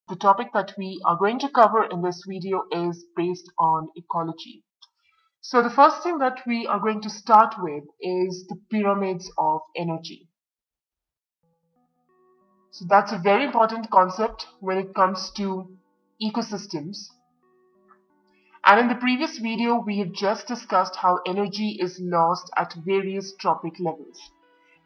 The topic that we are going to cover in this video is based on ecology. So the first thing that we are going to start with is the pyramids of energy. So that's a very important concept when it comes to ecosystems. And in the previous video, we have just discussed how energy is lost at various trophic levels.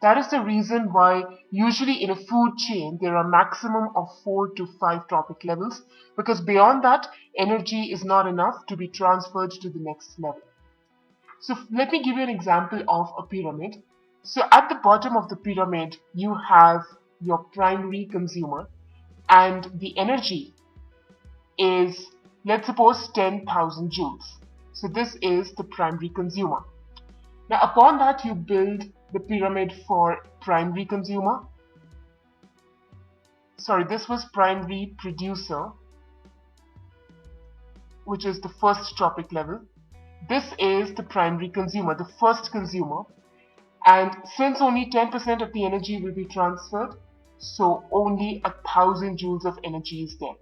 That is the reason why usually in a food chain there are maximum of 4 to 5 trophic levels, because beyond that energy is not enough to be transferred to the next level. So let me give you an example of a pyramid. So at the bottom of the pyramid you have your primary consumer, and the energy is, let's suppose, 10,000 joules. So this is the primary consumer. Now upon that you build the pyramid for primary consumer. Sorry, this was primary producer, which is the first trophic level. This is the primary consumer, the first consumer. And since only 10% of the energy will be transferred, so only 1,000 joules of energy is there.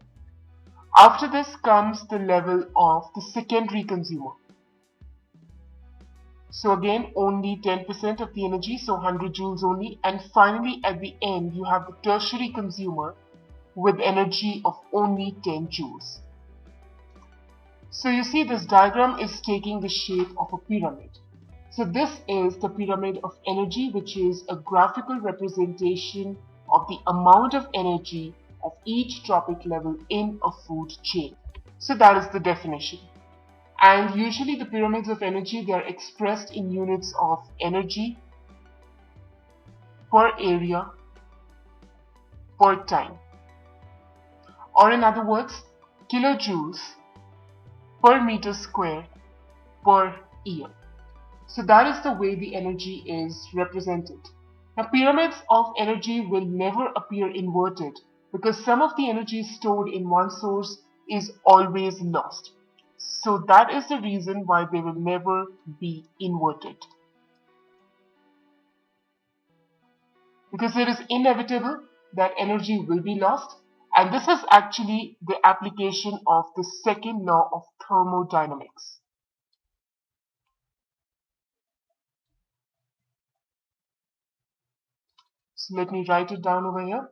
After this comes the level of the secondary consumer. So again, only 10% of the energy, so 100 joules only. And finally, at the end, you have the tertiary consumer with energy of only 10 joules. So you see, this diagram is taking the shape of a pyramid. So this is the pyramid of energy, which is a graphical representation of the amount of energy of each trophic level in a food chain. So that is the definition. And usually the pyramids of energy, they are expressed in units of energy per area per time. Or in other words, kilojoules per meter square per year. So that is the way the energy is represented. Now pyramids of energy will never appear inverted, because some of the energy stored in one source is always lost. So that is the reason why they will never be inverted. Because it is inevitable that energy will be lost, and this is actually the application of the second law of thermodynamics. So let me write it down over here.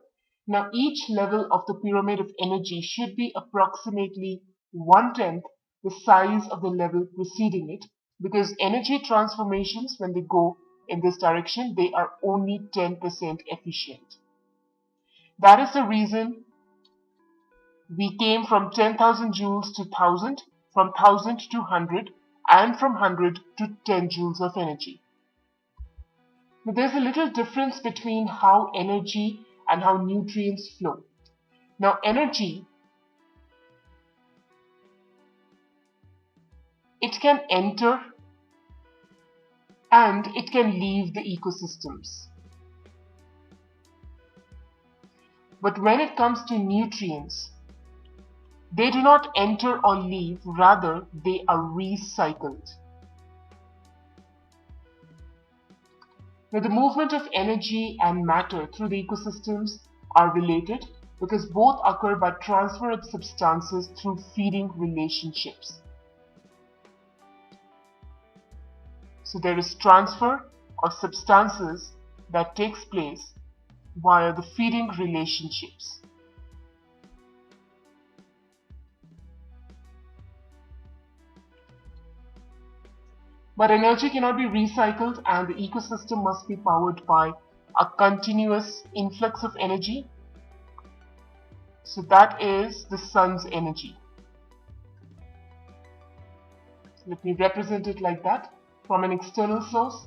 Now each level of the pyramid of energy should be approximately 1/10 the size of the level preceding it, because energy transformations, when they go in this direction, they are only 10% efficient. That is the reason we came from 10,000 joules to 1000, from 1000 to 100, and from 100 to 10 joules of energy. But there's a little difference between how energy and how nutrients flow. Now energy, it can enter and it can leave the ecosystems. But when it comes to nutrients, they do not enter or leave, rather they are recycled. Now the movement of energy and matter through the ecosystems are related, because both occur by transfer of substances through feeding relationships. So there is transfer of substances that takes place via the feeding relationships. But energy cannot be recycled, and the ecosystem must be powered by a continuous influx of energy. So that is the sun's energy. Let me represent it like that, from an external source.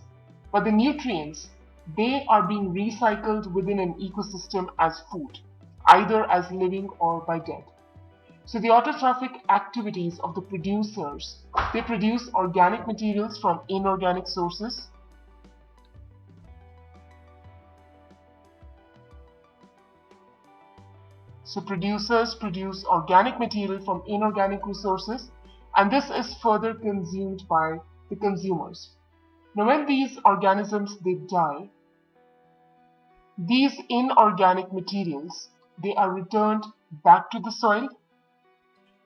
But the nutrients, they are being recycled within an ecosystem as food, either as living or by dead. So the autotrophic activities of the producers, they produce organic materials from inorganic sources. So producers produce organic material from inorganic resources, and this is further consumed by the consumers. Now when these organisms, they die, these inorganic materials, they are returned back to the soil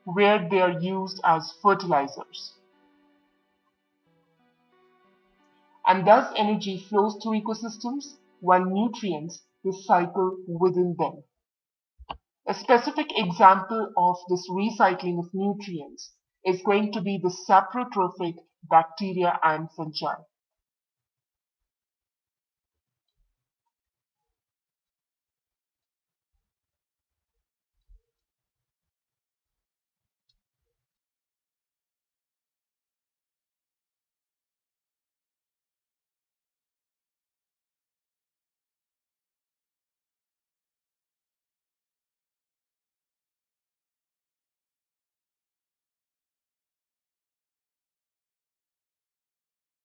where they are used as fertilizers. And thus energy flows through ecosystems while nutrients recycle within them. A specific example of this recycling of nutrients is going to be the saprotrophic bacteria and fungi.